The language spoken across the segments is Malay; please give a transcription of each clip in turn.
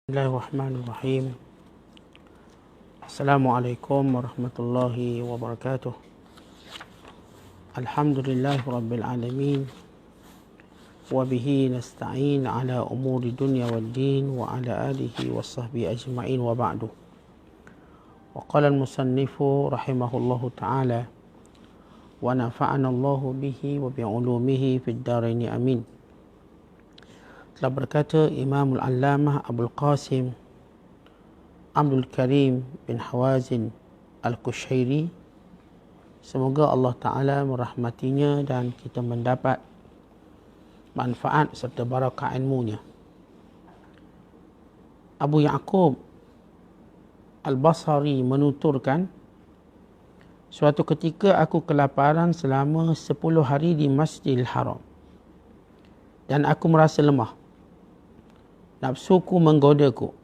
Bismillahirrahmanirrahim. Assalamualaikum warahmatullahi wabarakatuh. Alhamdulillahi rabbil alamin. Wa bihi nasta'in ala umuri dunya wad din wa ala alihi wa sahbihi ajma'in wa ba'du. Wa qala al-musannifu rahimahullahu ta'ala wa nafa'ana Allahu bihi wa bi'ulumihi fid daraini amin. Telah berkata Imamul Allamah Abul Qasim Abdul Karim bin Hawazin Al-Kushairi, semoga Allah Ta'ala merahmatinya dan kita mendapat manfaat serta barakah ilmunya. Abu Ya'qub Al-Basri menuturkan, suatu ketika aku kelaparan selama 10 hari di Masjidil Haram dan aku merasa lemah. Nafsuku menggodaku.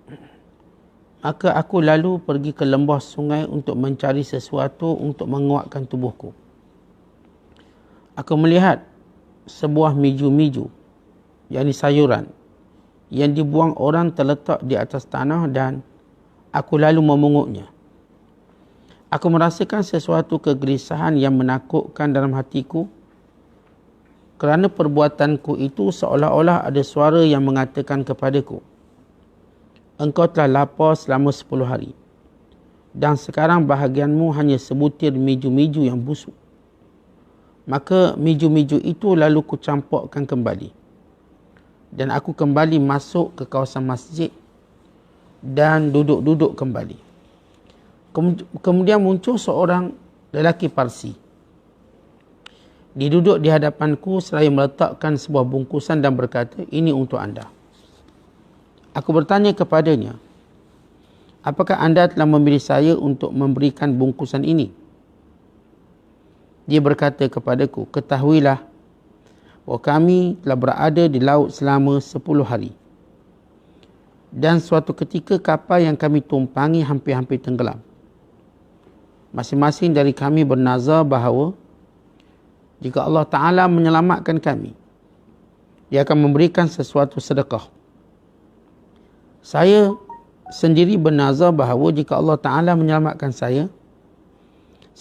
Maka aku lalu pergi ke lembah sungai untuk mencari sesuatu untuk menguatkan tubuhku. Aku melihat sebuah miju-miju, yakni sayuran, yang dibuang orang terletak di atas tanah dan aku lalu memungutnya. Aku merasakan sesuatu kegelisahan yang menakutkan dalam hatiku, kerana perbuatanku itu seolah-olah ada suara yang mengatakan kepadaku, engkau telah lapar selama 10 hari dan sekarang bahagianmu hanya sebutir miju-miju yang busuk. Maka miju-miju itu lalu kucampurkan kembali dan aku kembali masuk ke kawasan masjid dan duduk-duduk kembali. Kemudian muncul seorang lelaki Parsi. Dia duduk di hadapanku seraya meletakkan sebuah bungkusan dan berkata, ini untuk anda. Aku bertanya kepadanya, apakah anda telah memilih saya untuk memberikan bungkusan ini? Dia berkata kepadaku, ketahuilah bahawa kami telah berada di laut selama 10 hari. Dan suatu ketika kapal yang kami tumpangi hampir-hampir tenggelam. Masing-masing dari kami bernazar bahawa jika Allah Ta'ala menyelamatkan kami, Dia akan memberikan sesuatu sedekah. Saya sendiri bernazar bahawa jika Allah Ta'ala menyelamatkan saya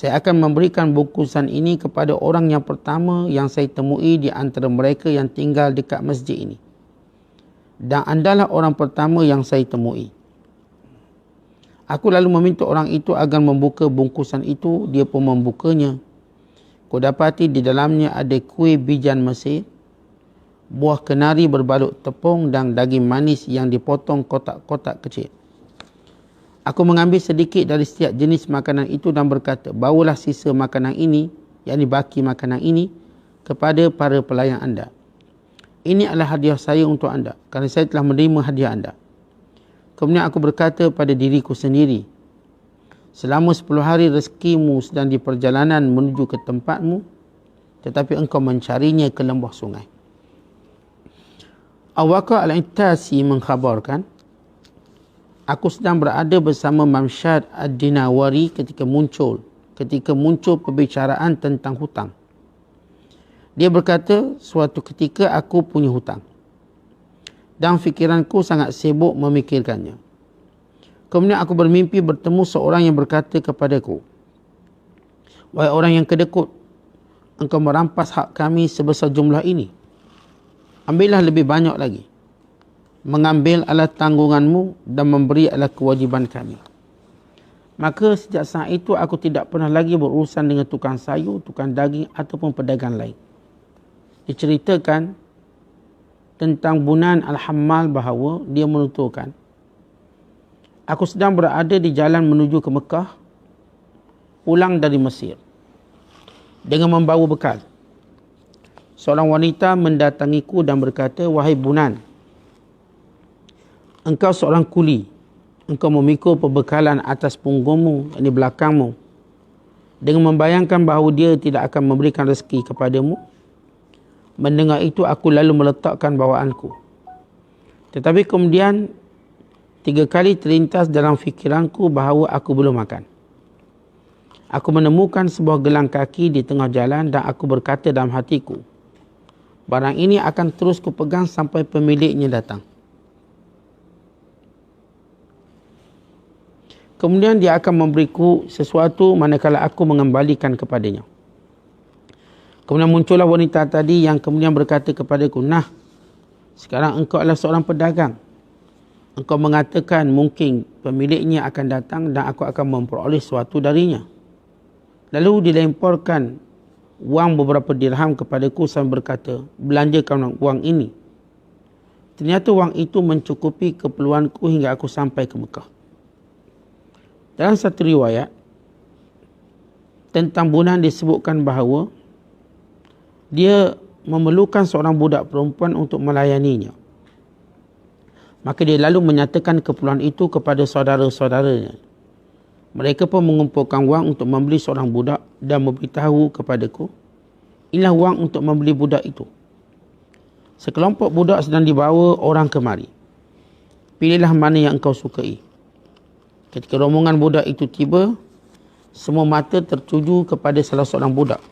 akan memberikan bungkusan ini kepada orang yang pertama yang saya temui di antara mereka yang tinggal dekat masjid ini. Dan andalah orang pertama yang saya temui. Aku lalu meminta orang itu agar membuka bungkusan itu. Dia pun membukanya. Ku dapati di dalamnya ada kuih bijan Mesir, buah kenari berbalut tepung dan daging manis yang dipotong kotak-kotak kecil. Aku mengambil sedikit dari setiap jenis makanan itu dan berkata, bawalah sisa makanan ini, yakni baki makanan ini, kepada para pelayan anda. Ini adalah hadiah saya untuk anda, kerana saya telah menerima hadiah anda. Kemudian aku berkata pada diriku sendiri, selama 10 hari rezekimu sedang di perjalanan menuju ke tempatmu, tetapi engkau mencarinya ke lembah sungai. Awaka al-Ittasi mengkhabarkan, aku sedang berada bersama Mamsyad ad-Dinawari ketika muncul perbicaraan tentang hutang. Dia berkata, suatu ketika aku punya hutang dan fikiranku sangat sibuk memikirkannya. Kemudian aku bermimpi bertemu seorang yang berkata kepadaku, wahai orang yang kedekut, engkau merampas hak kami sebesar jumlah ini. Ambillah lebih banyak lagi. Mengambil adalah tanggunganmu dan memberi adalah kewajiban kami. Maka sejak saat itu aku tidak pernah lagi berurusan dengan tukang sayur, tukang daging ataupun pedagang lain. Diceritakan tentang Bunan Al-Hammal bahawa dia menuturkan, aku sedang berada di jalan menuju ke Mekah, pulang dari Mesir, dengan membawa bekal. Seorang wanita mendatangiku dan berkata, wahai Bunan, engkau seorang kuli, engkau memikul perbekalan atas punggungmu, di belakangmu, dengan membayangkan bahawa dia tidak akan memberikan rezeki kepadamu. Mendengar itu aku lalu meletakkan bawaanku. Tetapi kemudian 3 kali terlintas dalam fikiranku bahawa aku belum makan. Aku menemukan sebuah gelang kaki di tengah jalan dan aku berkata dalam hatiku, barang ini akan terus kupegang sampai pemiliknya datang. Kemudian dia akan memberiku sesuatu manakala aku mengembalikan kepadanya. Kemudian muncullah wanita tadi yang kemudian berkata kepadaku, nah, sekarang engkau adalah seorang pedagang. Engkau mengatakan mungkin pemiliknya akan datang dan aku akan memperoleh sesuatu darinya. Lalu dilemparkan wang beberapa dirham kepadaku sambil berkata, belanjakan wang ini. Ternyata wang itu mencukupi keperluanku hingga aku sampai ke Mekah. Dalam satu riwayat, tentang Bunan disebutkan bahawa dia memerlukan seorang budak perempuan untuk melayaninya. Maka dia lalu menyatakan keperluan itu kepada saudara-saudaranya. Mereka pun mengumpulkan wang untuk membeli seorang budak dan memberitahu kepadaku, inilah wang untuk membeli budak itu. Sekelompok budak sedang dibawa orang kemari. Pilihlah mana yang engkau sukai. Ketika rombongan budak itu tiba, semua mata tertuju kepada salah seorang budak.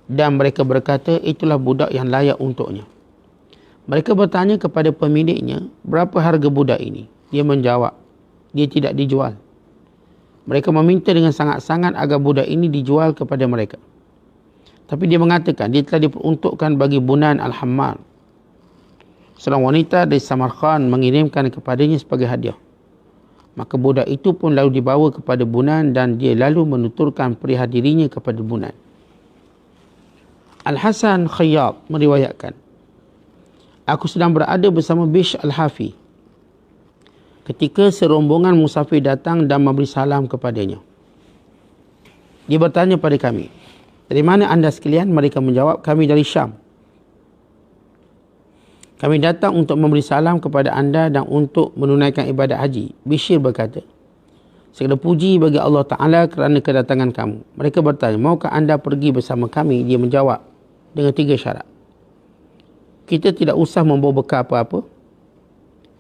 Dan mereka berkata, itulah budak yang layak untuknya. Mereka bertanya kepada pemiliknya, berapa harga budak ini? Dia menjawab, dia tidak dijual. Mereka meminta dengan sangat-sangat agar budak ini dijual kepada mereka. Tapi dia mengatakan, dia telah diperuntukkan bagi Bunan Al-Hammar. Seorang wanita dari Samarkand mengirimkan kepadanya sebagai hadiah. Maka budak itu pun lalu dibawa kepada Bunan dan dia lalu menuturkan perihal dirinya kepada Bunan. Al-Hasan Khayyat meriwayatkan, aku sedang berada bersama Bishr Al-Hafi ketika serombongan musafir datang dan memberi salam kepadanya. Dia bertanya pada kami, dari mana anda sekalian? Mereka menjawab, kami dari Syam. Kami datang untuk memberi salam kepada anda dan untuk menunaikan ibadat haji. Bishr berkata, segala puji bagi Allah Ta'ala kerana kedatangan kamu. Mereka bertanya, maukah anda pergi bersama kami? Dia menjawab dengan 3 syarat. Kita tidak usah membawa bekal apa-apa.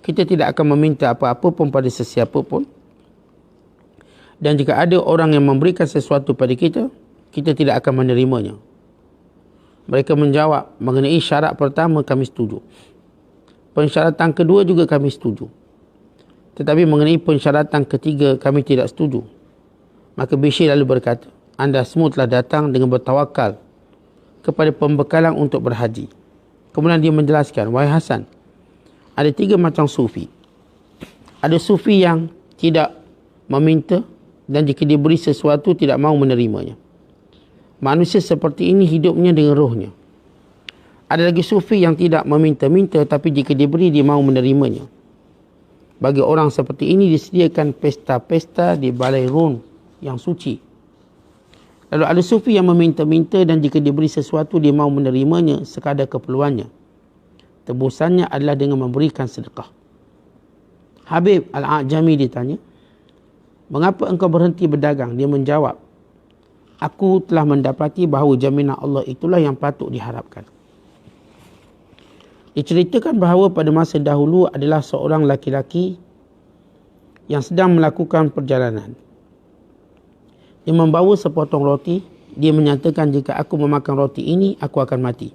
Kita tidak akan meminta apa-apa pun pada sesiapa pun. Dan jika ada orang yang memberikan sesuatu pada kita, kita tidak akan menerimanya. Mereka menjawab, mengenai syarat pertama kami setuju. Pensyaratan kedua juga kami setuju. Tetapi mengenai pensyaratan ketiga kami tidak setuju. Maka Bishr lalu berkata, anda semua telah datang dengan bertawakal kepada pembekalan untuk berhaji. Kemudian dia menjelaskan, wahai Hasan, ada 3 macam sufi. Ada sufi yang tidak meminta dan jika diberi sesuatu tidak mahu menerimanya. Manusia seperti ini hidupnya dengan rohnya. Ada lagi sufi yang tidak meminta-minta tapi jika diberi dia mahu menerimanya. Bagi orang seperti ini disediakan pesta-pesta di balai run yang suci. Lalu ada sufi yang meminta-minta dan jika diberi sesuatu dia mahu menerimanya sekadar keperluannya. Tebusannya adalah dengan memberikan sedekah. Habib Al-A'jami ditanya, mengapa engkau berhenti berdagang? Dia menjawab, aku telah mendapati bahawa jaminan Allah itulah yang patut diharapkan. Diceritakan bahawa pada masa dahulu adalah seorang laki-laki yang sedang melakukan perjalanan. Dia membawa sepotong roti. Dia menyatakan, jika aku memakan roti ini, aku akan mati.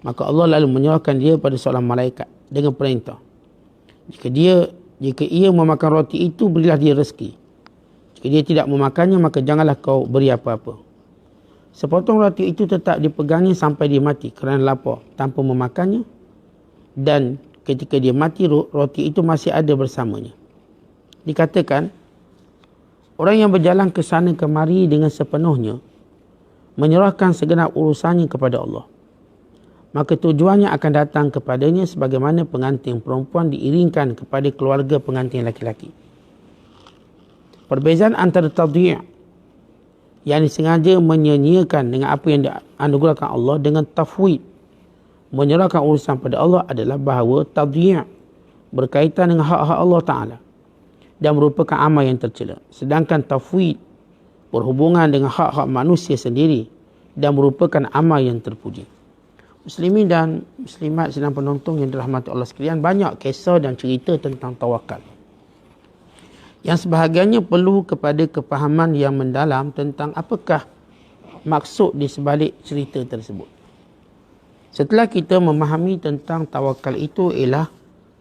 Maka Allah lalu menyerahkan dia pada seorang malaikat dengan perintah. Jika ia memakan roti itu, berilah dia rezeki. Jika dia tidak memakannya, maka janganlah kau beri apa-apa. Sepotong roti itu tetap dipegangnya sampai dia mati kerana lapar tanpa memakannya. Dan ketika dia mati, roti itu masih ada bersamanya. Dikatakan, orang yang berjalan ke sana kemari dengan sepenuhnya, menyerahkan segenap urusannya kepada Allah. Maka tujuannya akan datang kepadanya sebagaimana pengantin perempuan diiringkan kepada keluarga pengantin laki-laki. Perbezaan antara tadhi' yang disengaja menyanyiakan dengan apa yang dianugerahkan Allah dengan tafwid, menyerahkan urusan pada Allah, adalah bahawa tadhi' berkaitan dengan hak-hak Allah Ta'ala dan merupakan amal yang tercela. Sedangkan tafwid berhubungan dengan hak-hak manusia sendiri dan merupakan amal yang terpuji. Muslimin dan muslimat sedang penonton yang dirahmati Allah sekalian, banyak kisah dan cerita tentang tawakal yang sebahagiannya perlu kepada kefahaman yang mendalam tentang apakah maksud di sebalik cerita tersebut. Setelah kita memahami tentang tawakal itu ialah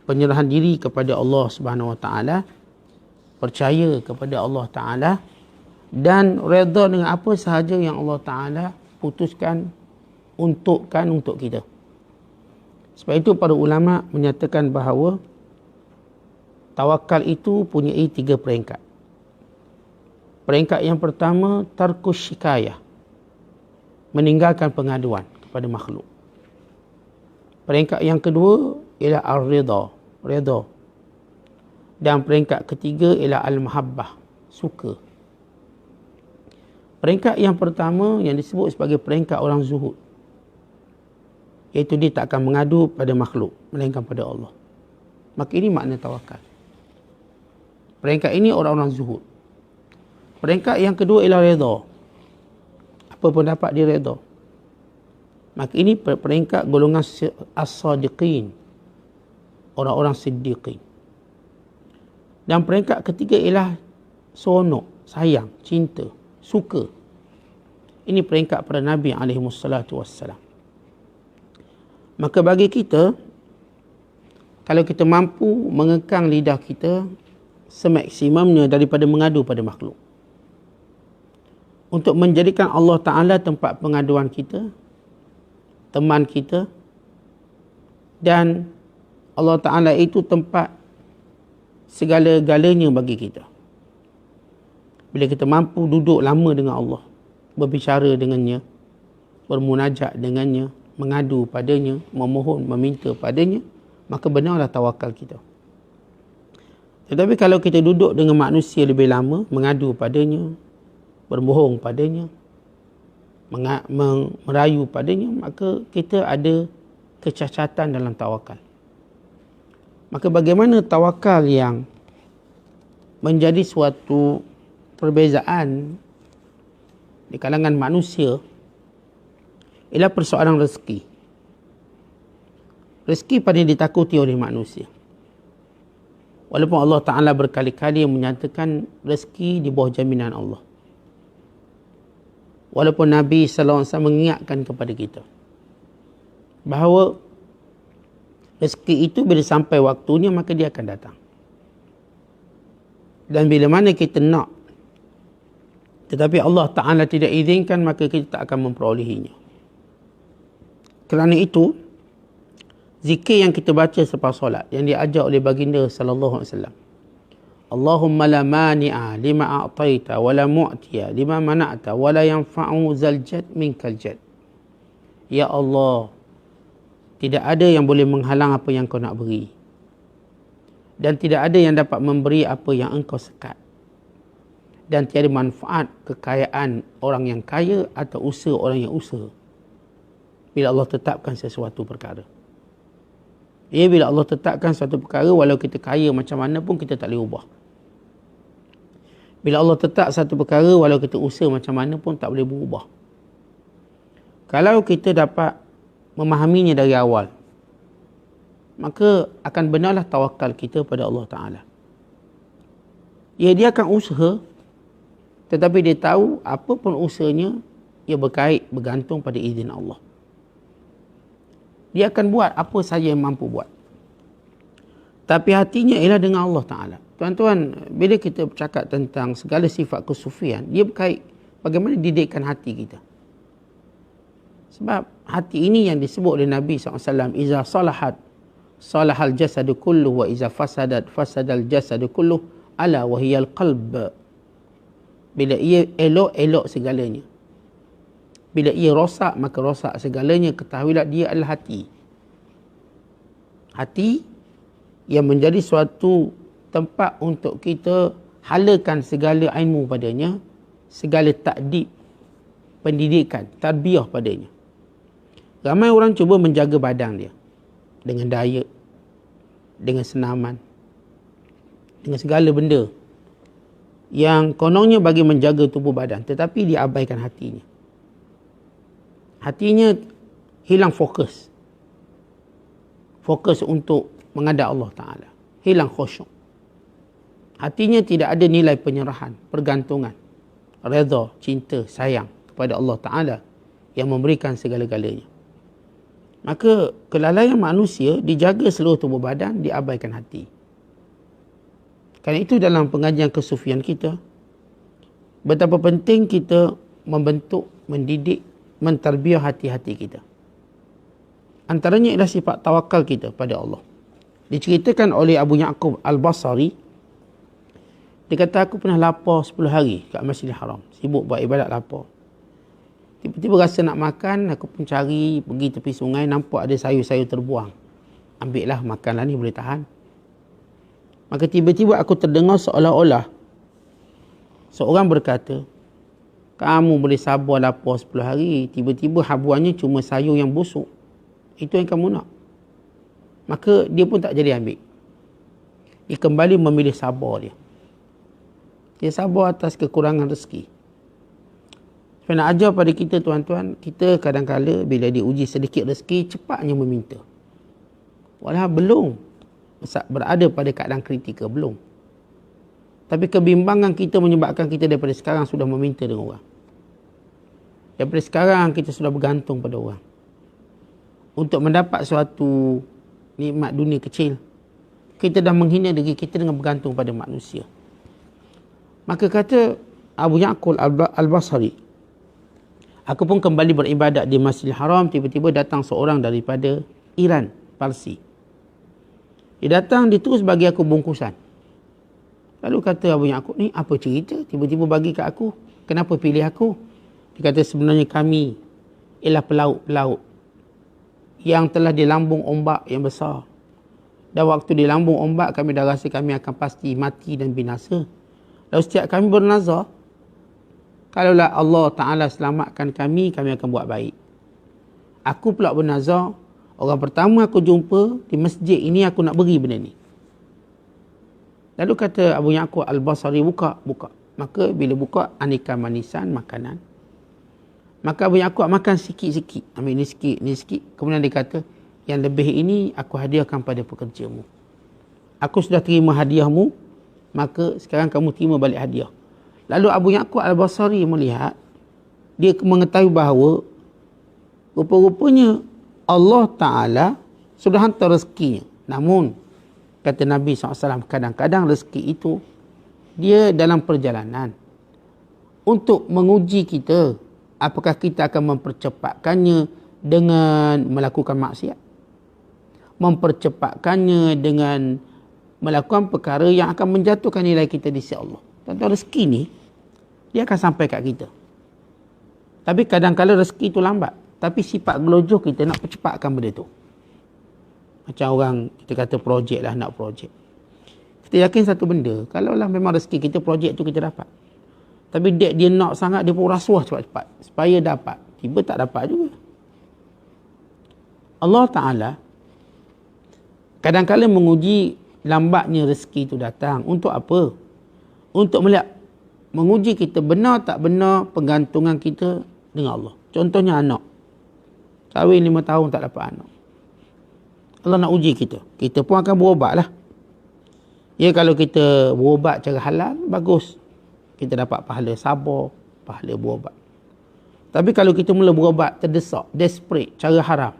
penyerahan diri kepada Allah Subhanahu Wa Taala, percaya kepada Allah Ta'ala dan redha dengan apa sahaja yang Allah Ta'ala putuskan untuk kita. Sebab itu para ulama menyatakan bahawa tawakal itu punyai 3 peringkat. Peringkat yang pertama, tarkus syikayah, meninggalkan pengaduan kepada makhluk. Peringkat yang kedua ialah ar-ridha, redha. Dan peringkat ketiga ialah al-mahabbah, suka. Peringkat yang pertama yang disebut sebagai peringkat orang zuhud, iaitu dia tak akan mengadu pada makhluk melainkan pada Allah. Maka ini makna tawakal. Peringkat ini orang-orang zuhud. Peringkat yang kedua ialah redha. Apa pun dapat dia redha. Maka ini peringkat golongan as-sadiqin, orang-orang siddiqin. Dan peringkat ketiga ialah sonok, sayang, cinta, suka. Ini peringkat para Nabi alaihimussalatu. Maka bagi kita, kalau kita mampu mengekang lidah kita semaksimumnya daripada mengadu pada makhluk, untuk menjadikan Allah Ta'ala tempat pengaduan kita, teman kita, dan Allah Ta'ala itu tempat segala-galanya bagi kita. Bila kita mampu duduk lama dengan Allah, berbicara dengannya, bermunajat dengannya, mengadu padanya, memohon, meminta padanya, maka benarlah tawakal kita. Tetapi kalau kita duduk dengan manusia lebih lama, mengadu padanya, berbohong padanya, merayu padanya, maka kita ada kecacatan dalam tawakal. Maka bagaimana tawakal yang menjadi suatu perbezaan di kalangan manusia ialah persoalan rezeki. Rezeki paling ditakuti oleh manusia. Walaupun Allah Ta'ala berkali-kali menyatakan rezeki di bawah jaminan Allah. Walaupun Nabi SAW mengingatkan kepada kita bahawa rezeki itu bila sampai waktunya maka dia akan datang. Dan bila mana kita nak tetapi Allah Ta'ala tidak izinkan, maka kita tak akan memperolehinya. Kerana itu, zikir yang kita baca selepas solat yang diajar oleh baginda sallallahu alaihi wasallam, Allahumma la mani'a lima a'taita wa la mu'tiya lima mana'ta wa la yanfa'u zal jad minkal jad. Ya Allah, tidak ada yang boleh menghalang apa yang kau nak beri, dan tidak ada yang dapat memberi apa yang engkau sekat, dan tiada manfaat kekayaan orang yang kaya atau usaha orang yang usaha bila Allah tetapkan sesuatu perkara. Ya, bila Allah tetapkan suatu perkara, walau kita kaya macam mana pun kita tak boleh ubah. Bila Allah tetap satu perkara, walau kita usaha macam mana pun tak boleh berubah. Kalau kita dapat memahaminya dari awal, maka akan benarlah tawakal kita pada Allah Ta'ala. Ya, dia akan usaha, tetapi dia tahu apa pun usahanya, ia bergantung pada izin Allah. Dia akan buat apa saja yang mampu buat. Tapi hatinya ialah dengan Allah Ta'ala. Tuan-tuan, bila kita bercakap tentang segala sifat kesufian, dia berkait bagaimana didikkan hati kita. Sebab hati ini yang disebut oleh Nabi SAW, Iza salahat, salahal jasadu kulluh, wa iza fasadat, fasadal jasadu kulluh, ala wahiyal qalb. Bila ia elok, elok segalanya. Bila ia rosak, maka rosak segalanya. Ketahuilah dia adalah hati. Hati yang menjadi suatu tempat untuk kita halakan segala ilmu padanya, segala takdib, pendidikan, tarbiyah padanya. Ramai orang cuba menjaga badan dia dengan diet, dengan senaman, dengan segala benda yang kononnya bagi menjaga tubuh badan, tetapi dia abaikan hatinya. Hatinya hilang fokus. Fokus untuk menghadap Allah Ta'ala. Hilang khusyuk. Hatinya tidak ada nilai penyerahan, pergantungan, redha, cinta, sayang kepada Allah Ta'ala yang memberikan segala-galanya. Maka kelalaian manusia dijaga seluruh tubuh badan, diabaikan hati. Kerana itu dalam pengajian kesufian kita, betapa penting kita membentuk, mendidik, mentarbiah hati-hati kita. Antaranya ialah sifat tawakal kita pada Allah. Diceritakan oleh Abu Ya'qub Al-Basri, dia kata, aku pernah lapar 10 hari kat Masjidil Haram. Sibuk buat ibadat, lapar. Tiba-tiba rasa nak makan, aku pun cari, pergi tepi sungai, nampak ada sayur-sayur terbuang. Ambil lah, makanlah ni, boleh tahan. Maka tiba-tiba aku terdengar seolah-olah seorang berkata, kamu boleh sabar lapar 10 hari, tiba-tiba habuannya cuma sayur yang busuk. Itu yang kamu nak. Maka dia pun tak jadi ambil. Dia kembali memilih sabar dia. Dia sabar atas kekurangan rezeki. Saya nak ajar pada kita tuan-tuan, kita kadang-kala bila diuji sedikit rezeki, cepatnya meminta. Walau belum berada pada keadaan kritikal, belum. Tapi kebimbangan kita menyebabkan kita daripada sekarang sudah meminta dengan orang. Daripada sekarang kita sudah bergantung pada orang. Untuk mendapat suatu nikmat dunia kecil, kita dah menghina diri kita dengan bergantung pada manusia. Maka kata Abu Ya'qub Al-Basri, aku pun kembali beribadat di Masjidil Haram, tiba-tiba datang seorang daripada Iran, Parsi. Dia datang, dia terus bagi aku bungkusan. Lalu kata Abu Ya'qub, ni apa cerita? Tiba-tiba bagi kat aku. Kenapa pilih aku? Dia kata, sebenarnya kami ialah pelaut-pelaut yang telah di lambung ombak yang besar. Dan waktu di lambung ombak, kami dah rasa kami akan pasti mati dan binasa. Lalu setiap kami bernazar, kalaulah Allah Ta'ala selamatkan kami, kami akan buat baik. Aku pula bernazar, orang pertama aku jumpa di masjid ini, aku nak beri benda ni. Lalu kata Abu Ya'qub Al-Basri, buka. Maka bila buka, aneka manisan, makanan. Maka Abu Ya'qub makan sikit-sikit. Ambil ni sikit. Kemudian dia kata, yang lebih ini aku hadiahkan pada pekerjamu. Aku sudah terima hadiahmu, maka sekarang kamu terima balik hadiah. Lalu Abu Ya'qub Al-Basri melihat, dia mengetahui bahawa rupa-rupanya Allah Ta'ala sudah hantar rezekinya. Namun, kata Nabi SAW, kadang-kadang rezeki itu, dia dalam perjalanan. Untuk menguji kita, apakah kita akan mempercepatkannya dengan melakukan maksiat? Mempercepatkannya dengan melakukan perkara yang akan menjatuhkan nilai kita di sisi Allah. Tentu rezeki ni, dia akan sampai kat kita. Tapi kadang-kadang rezeki itu lambat. Tapi sifat gelojoh kita nak percepatkan benda tu. Macam orang, kita kata projek lah, nak projek. Kita yakin satu benda, kalaulah memang rezeki kita, projek tu kita dapat. Tapi dia nak sangat, dia pun rasuah cepat-cepat. Supaya dapat. Tiba tak dapat juga. Allah Ta'ala kadang-kadang menguji lambatnya rezeki itu datang. Untuk apa? Untuk melihat, menguji kita benar tak benar pergantungan kita dengan Allah. Contohnya anak. Kahwin 5 tahun tak dapat anak. Allah nak uji kita. Kita pun akan berubat lah. Ya, kalau kita berubat cara halal, bagus. Kita dapat pahala sabar, pahala berubat. Tapi kalau kita mula berubat terdesak, desperate, cara haram,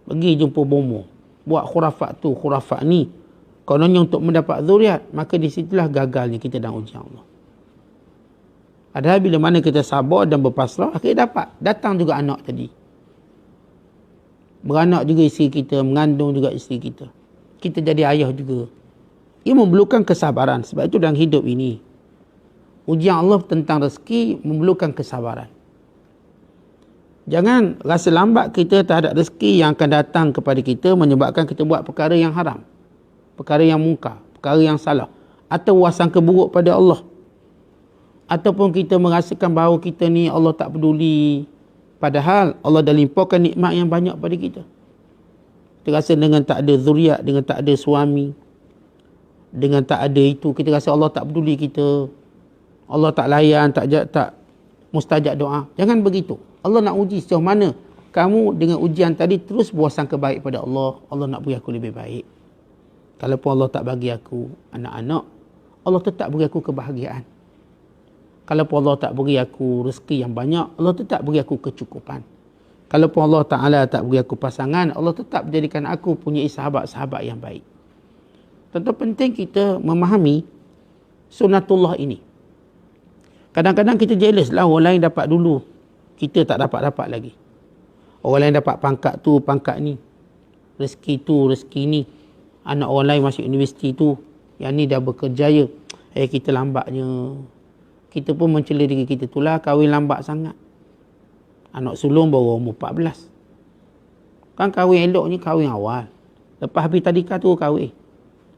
pergi jumpa bomoh, buat khurafat tu, khurafat ni, kononnya untuk mendapat zuriat, maka di situlah gagalnya kita dalam ujian Allah. Padahal bila mana kita sabar dan berpasrah, akhirnya dapat. Datang juga anak tadi. Beranak juga isteri kita, mengandung juga isteri kita. Kita jadi ayah juga. Ia memerlukan kesabaran. Sebab itu dalam hidup ini, ujian Allah tentang rezeki memerlukan kesabaran. Jangan rasa lambat kita terhadap rezeki yang akan datang kepada kita menyebabkan kita buat perkara yang haram, perkara yang mungkar, perkara yang salah, atau wasangka buruk pada Allah. Ataupun kita merasakan bahawa kita ni Allah tak peduli, padahal Allah dah limpahkan nikmat yang banyak pada kita. Kita rasa dengan tak ada zuriat, dengan tak ada suami, dengan tak ada itu, kita rasa Allah tak peduli kita, Allah tak layan, tak mustajab doa. Jangan begitu. Allah nak uji sejauh mana kamu dengan ujian tadi terus berwasangka baik pada Allah. Allah nak beri aku lebih baik. Kalaupun Allah tak bagi aku anak-anak, Allah tetap beri aku kebahagiaan. Kalaupun Allah tak beri aku rezeki yang banyak, Allah tetap beri aku kecukupan. Kalaupun Allah Ta'ala tak beri aku pasangan, Allah tetap jadikan aku punya sahabat-sahabat yang baik. Tentu penting kita memahami Sunnatullah ini. Kadang-kadang kita jealous lah orang lain dapat dulu. Kita tak dapat-dapat lagi. Orang lain dapat pangkat tu, pangkat ni. Rezeki tu, rezeki ni. Anak orang lain masuk universiti tu. Yang ni dah berkerjaya. Kita lambatnya. Kita pun mencela diri kita tu lah, kahwin lambat sangat. Anak sulung baru umur 14. Kan kahwin eloknya kahwin awal. Lepas habis tadika tu kahwin.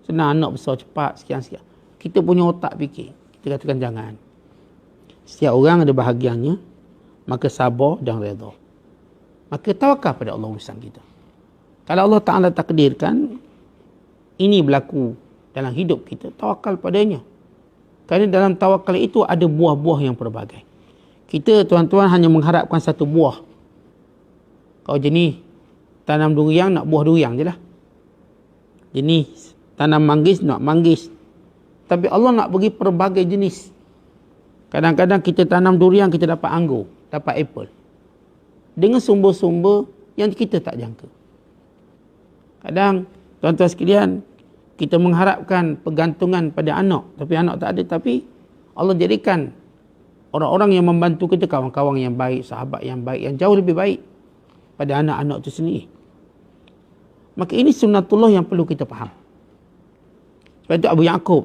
Senang anak besar cepat, sekian-sekian. Kita punya otak fikir. Kita katakan jangan. Setiap orang ada bahagiannya. Maka sabar dan redha. Maka tawakal pada Allah urusan kita. Kalau Allah Ta'ala takdirkan ini berlaku dalam hidup kita, tawakal padanya. Kerana dalam tawakal itu ada buah-buah yang pelbagai. Kita tuan-tuan hanya mengharapkan satu buah. Kalau jenis tanam durian nak buah durian je lah. Jenis tanam manggis nak manggis. Tapi Allah nak bagi pelbagai jenis. Kadang-kadang kita tanam durian kita dapat anggur, dapat apple. Dengan sumber-sumber yang kita tak jangka. Kadang tuan-tuan sekalian, kita mengharapkan pergantungan pada anak. Tapi anak tak ada. Tapi Allah jadikan orang-orang yang membantu kita, kawan-kawan yang baik, sahabat yang baik, yang jauh lebih baik pada anak-anak itu sendiri. Maka ini sunnatullah yang perlu kita faham. Sebab itu Abu Ya'qub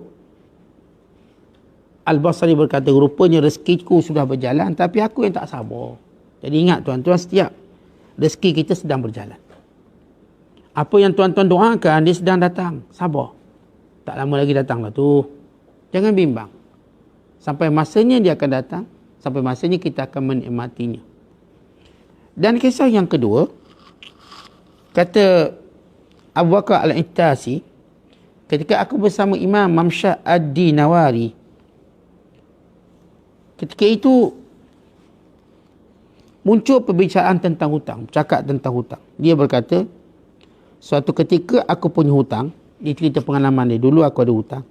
Al-Basri berkata, rupanya rezekiku sudah berjalan, tapi aku yang tak sabar. Jadi ingat tuan-tuan, setiap rezeki kita sedang berjalan. Apa yang tuan-tuan doakan, dia sedang datang. Sabar. Tak lama lagi datang lah tu. Jangan bimbang. Sampai masanya dia akan datang. Sampai masanya kita akan menikmatinya. Dan kisah yang kedua, kata Abu Bakar Al-Ittasi, ketika aku bersama Imam Mamsyah Ad-Dinawari, ketika itu muncul perbicaraan tentang hutang, cakap tentang hutang. Dia berkata, suatu ketika aku punya hutang, dia cerita pengalaman dia, dulu aku ada hutang.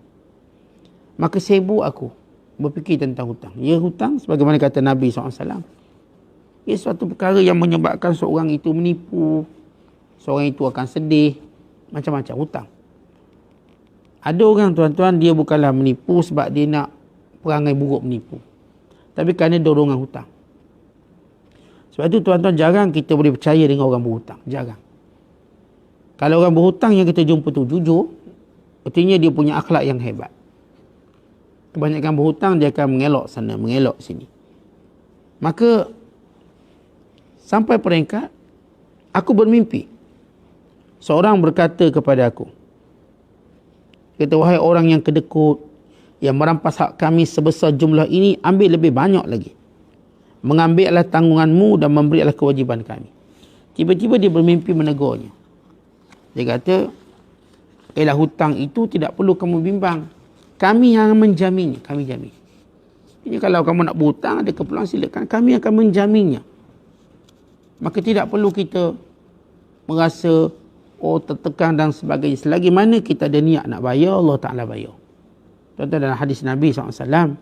Maka sibuk aku berfikir tentang hutang. Ya, hutang sebagaimana kata Nabi SAW. Ya, suatu perkara yang menyebabkan seorang itu menipu, seorang itu akan sedih, macam-macam hutang. Ada orang tuan-tuan, dia bukanlah menipu sebab dia nak perangai buruk menipu, tapi kerana dorongan hutang. Sebab itu tuan-tuan, jarang kita boleh percaya dengan orang berhutang. Jarang. Kalau orang berhutang yang kita jumpa tu jujur, artinya dia punya akhlak yang hebat. Kebanyakan berhutang, dia akan mengelak sana, mengelak sini. Maka, sampai peringkat, aku bermimpi. Seorang berkata kepada aku, kata, wahai orang yang kedekut, yang merampas hak kami sebesar jumlah ini, ambil lebih banyak lagi. Mengambillah tanggunganmu dan memberilah kewajiban kami. Tiba-tiba dia bermimpi menegurnya. Dia kata, hutang itu tidak perlu kamu bimbang. Kami yang menjaminnya. Kami jamin. Jadi kalau kamu nak berhutang, ada keperluan, silakan. Kami akan menjaminnya. Maka tidak perlu kita merasa tertekan dan sebagainya. Selagi mana kita ada niat nak bayar, Allah Ta'ala bayar. Contoh dalam hadis Nabi SAW,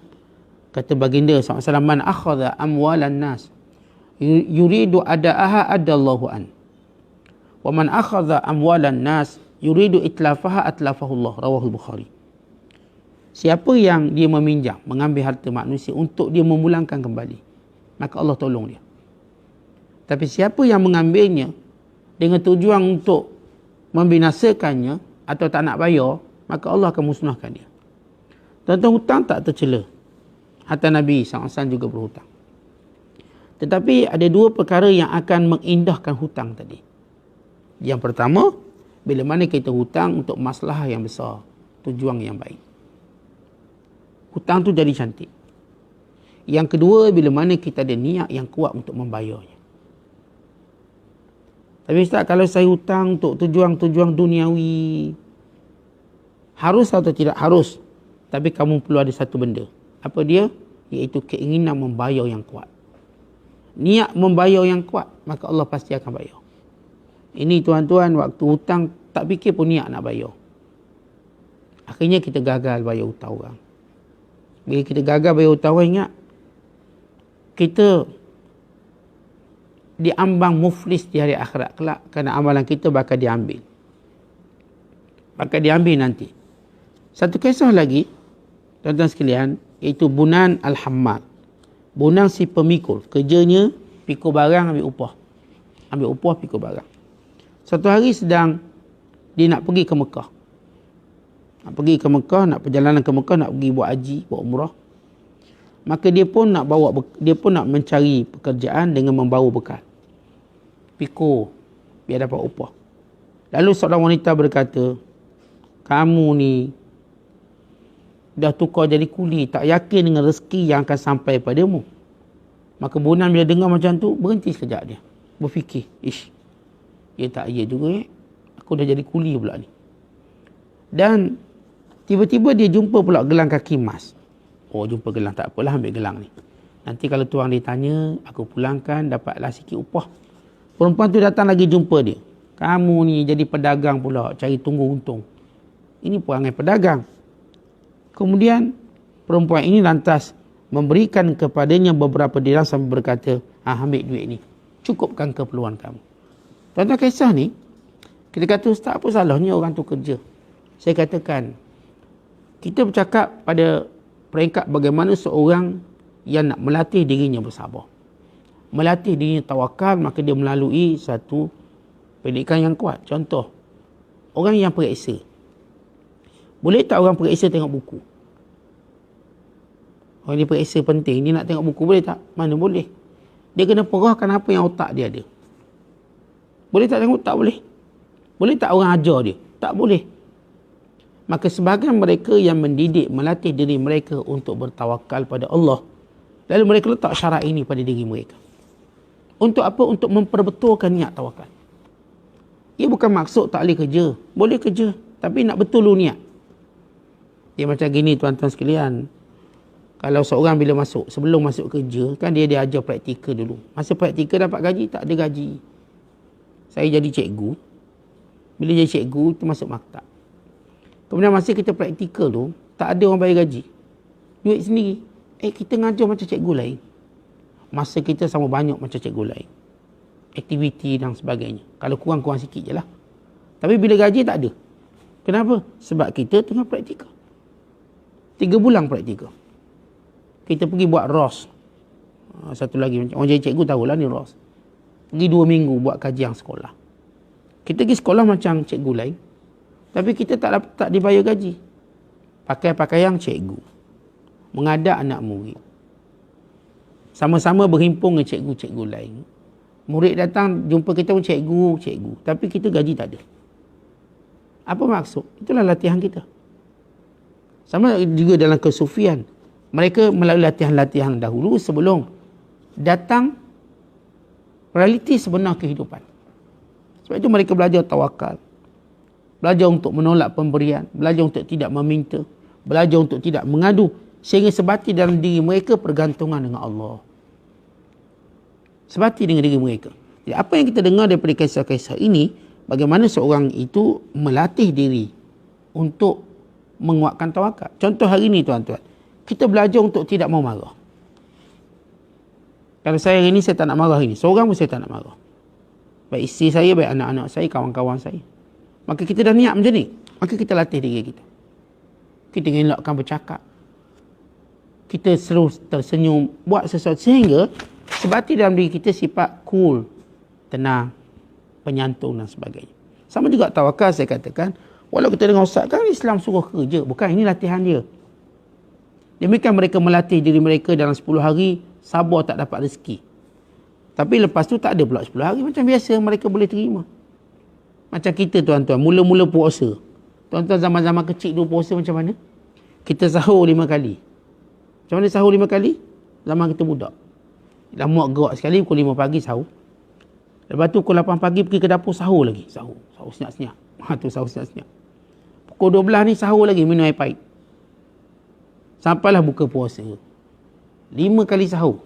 kata baginda SAW, man akhadha amwalan nas yuridu ada'aha adallahu an. Wa man akhadha amwalan nas yuridu itlafaha atlafahullah. Rawahul Bukhari. Siapa yang dia meminjam, mengambil harta manusia untuk dia memulangkan kembali, maka Allah tolong dia. Tapi siapa yang mengambilnya dengan tujuan untuk membinasakannya atau tak nak bayar, maka Allah akan musnahkan dia. Tuan-tuan, hutang tak tercela. Hatta Nabi SAW juga berhutang. Tetapi ada dua perkara yang akan mengindahkan hutang tadi. Yang pertama, bila mana kita hutang untuk masalah yang besar, tujuan yang baik, hutang tu jadi cantik. Yang kedua, bila mana kita ada niat yang kuat untuk membayarnya. Tapi Ustaz, kalau saya hutang untuk tujuan-tujuan duniawi, harus atau tidak? Harus. Tapi kamu perlu ada satu benda. Apa dia? Iaitu keinginan membayar yang kuat. Niat membayar yang kuat, maka Allah pasti akan bayar. Ini tuan-tuan, waktu hutang tak fikir pun niat nak bayar. Akhirnya kita gagal bayar hutang orang. Bila kita gagal bayar hutang orang, ingat, kita diambang muflis di hari akhirat kelak, kerana amalan kita bakal diambil. Bakal diambil nanti. Satu kisah lagi tuan-tuan sekalian, iaitu Bunan Al-Hammal. Bunan si pemikul. Kerjanya pikul barang, ambil upah. Ambil upah, pikul barang. Satu hari sedang dia nak pergi ke Mekah. Nak pergi ke Mekah, nak perjalanan ke Mekah, nak pergi buat haji, buat umrah. Maka dia pun nak mencari pekerjaan dengan membawa bekal. Pikul, biar dapat upah. Lalu seorang wanita berkata, kamu ni dah tukar jadi kuli, tak yakin dengan rezeki yang akan sampai padamu. Maka Bunan bila dengar macam tu, berhenti sekejap dia. Berfikir, ya tak ya juga aku dah jadi kuli pula ni. Dan tiba-tiba dia jumpa pula gelang kaki emas. Oh, jumpa gelang, tak apalah, ambil gelang ni. Nanti kalau tuang dia tanya, aku pulangkan, dapatlah sikit upah. Perempuan tu datang lagi jumpa dia. Kamu ni jadi pedagang pula, cari tunggu untung. Ini perangai pedagang. Kemudian perempuan ini lantas memberikan kepadanya beberapa dirham sambil berkata, ambil duit ni, cukupkan keperluan kamu. Tuan-tuan, kisah ni, kita kata, ustaz, apa salahnya orang tu kerja? Saya katakan, kita bercakap pada peringkat bagaimana seorang yang nak melatih dirinya bersabar. Melatih dirinya tawakal, maka dia melalui satu pendidikan yang kuat. Contoh, orang yang periksa. Boleh tak orang periksa tengok buku? Orang dia periksa penting, dia nak tengok buku, boleh tak? Mana boleh. Dia kena perahkan apa yang otak dia ada. Boleh tak tengok? Tak boleh. Boleh tak orang ajar dia? Tak boleh. Maka sebahagian mereka yang mendidik, melatih diri mereka untuk bertawakal pada Allah, lalu mereka letak syarat ini pada diri mereka. Untuk apa? Untuk memperbetulkan niat tawakal. Ia bukan maksud tak boleh kerja. Boleh kerja, tapi nak betul dulu niat. Dia macam gini, tuan-tuan sekalian. Kalau seorang bila masuk, sebelum masuk kerja, kan dia ajar praktikal dulu. Masa praktikal dapat gaji, tak ada gaji. Saya jadi cikgu. Bila jadi cikgu, kita masuk maktab. Kemudian masa kita praktikal tu, tak ada orang bayar gaji. Duit sendiri. Kita ngajar macam cikgu lain. Masa kita sama banyak macam cikgu lain. Aktiviti dan sebagainya. Kalau kurang-kurang sikit je lah. Tapi bila gaji tak ada. Kenapa? Sebab kita tengah praktikal. 3 bulan praktikal. Kita pergi buat ROS. Satu lagi, orang jadi cikgu tahulah ni ROS. Pergi 2 minggu buat kajian sekolah. Kita pergi sekolah macam cikgu lain. Tapi kita tak dibayar gaji. Pakai pakaian cikgu. Mengadap anak murid. Sama-sama berhimpun dengan cikgu-cikgu lain. Murid datang jumpa kita pun cikgu. Tapi kita gaji tak ada. Apa maksud? Itulah latihan kita. Sama juga dalam kesufian. Mereka melalui latihan-latihan dahulu sebelum datang realiti sebenar kehidupan. Sebab itu mereka belajar tawakal. Belajar untuk menolak pemberian. Belajar untuk tidak meminta. Belajar untuk tidak mengadu. Sehingga sebati dalam diri mereka pergantungan dengan Allah. Sebati dengan diri mereka. Jadi apa yang kita dengar daripada kisah-kisah ini, bagaimana seorang itu melatih diri untuk menguatkan tawakal. Contoh hari ini, tuan-tuan. Kita belajar untuk tidak mau marah. Kalau saya hari ini, saya tak nak marah hari ini. Seorang pun saya tak nak marah. Baik isteri saya, baik anak-anak saya, kawan-kawan saya. Maka kita dah niat macam ni. Maka kita latih diri kita. Kita elakkan bercakap. Kita selalu tersenyum. Buat sesuatu sehingga sebati dalam diri kita sifat cool, tenang, penyantun dan sebagainya. Sama juga tawakal, saya katakan. Walau kita dengar ustaz, kan Islam suruh kerja. Bukan, ini latihan dia. Demikian mereka melatih diri mereka dalam 10 hari, sabar tak dapat rezeki. Tapi lepas tu tak ada pula 10 hari. Macam biasa mereka boleh terima. Macam kita, tuan-tuan, mula-mula puasa. Tuan-tuan zaman-zaman kecil dulu puasa macam mana? Kita sahur 5 kali. Macam mana sahur 5 kali? Zaman kita budak. Dah muak gerak sekali, pukul 5 pagi sahur. Lepas tu pukul 8 pagi pergi ke dapur sahur lagi. Sahur senyap-senyap. Tu sahur senyap-senyap. Pukul 12 ni sahur lagi, minum air pahit. Sampailah buka puasa. 5 kali sahur.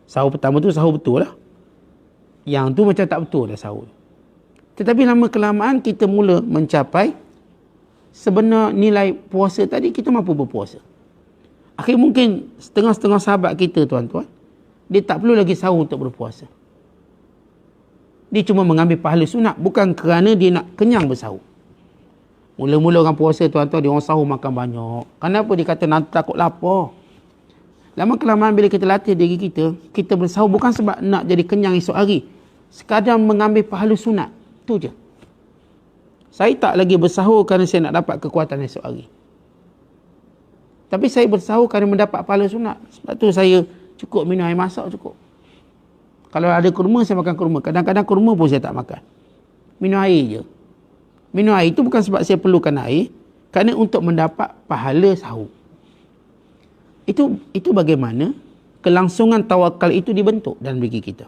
Sahur pertama tu sahur betul lah. Yang tu macam tak betul dah sahur. Tetapi lama kelamaan kita mula mencapai sebenar nilai puasa tadi, kita mampu berpuasa. Akhir mungkin setengah-setengah sahabat kita, tuan-tuan, dia tak perlu lagi sahur untuk berpuasa. Dia cuma mengambil pahala sunat, bukan kerana dia nak kenyang bersahur. Mula-mula orang puasa tuan-tuan, dia orang sahur makan banyak. Kenapa dia kata nanti takut lapar? Lama-kelamaan bila kita latih diri kita, kita bersahur bukan sebab nak jadi kenyang esok hari. Sekadar mengambil pahala sunat. Tu je. Saya tak lagi bersahur kerana saya nak dapat kekuatan esok hari. Tapi saya bersahur kerana mendapat pahala sunat. Sebab tu saya cukup minum air masak cukup. Kalau ada kurma, saya makan kurma. Kadang-kadang kurma pun saya tak makan. Minum air je. Minum air itu bukan sebab saya perlukan air. Kerana untuk mendapat pahala sahur. Itu bagaimana kelangsungan tawakal itu dibentuk dalam diri kita.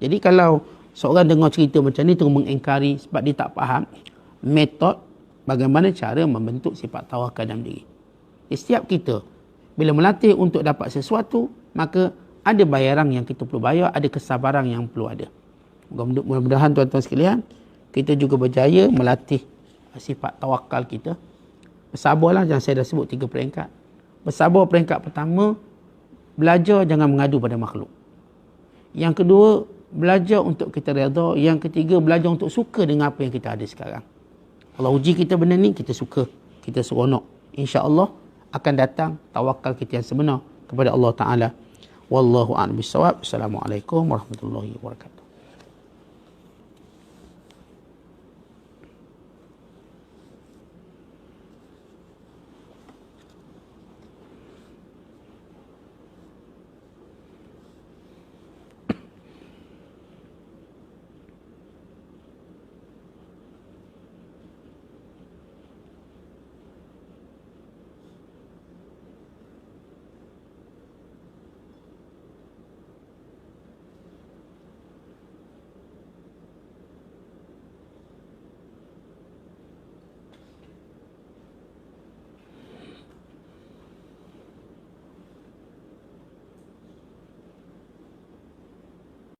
Jadi kalau seorang dengar cerita macam ni terus mengingkari sebab dia tak faham metod bagaimana cara membentuk sifat tawakal dalam diri. Jadi, setiap kita bila melatih untuk dapat sesuatu, maka ada bayaran yang kita perlu bayar, ada kesabaran yang perlu ada. Mudah-mudahan tuan-tuan sekalian, kita juga berjaya melatih sifat tawakal kita. Bersabarlah, yang saya dah sebut 3 peringkat. Bersabar peringkat pertama, belajar jangan mengadu pada makhluk. Yang kedua, belajar untuk kita redha. Yang ketiga, belajar untuk suka dengan apa yang kita ada sekarang. Allah uji kita benda ni, kita suka, kita seronok. InsyaAllah akan datang tawakal kita yang sebenar kepada Allah Ta'ala. Wallahu a'lam bissawab. Assalamualaikum warahmatullahi wabarakatuh.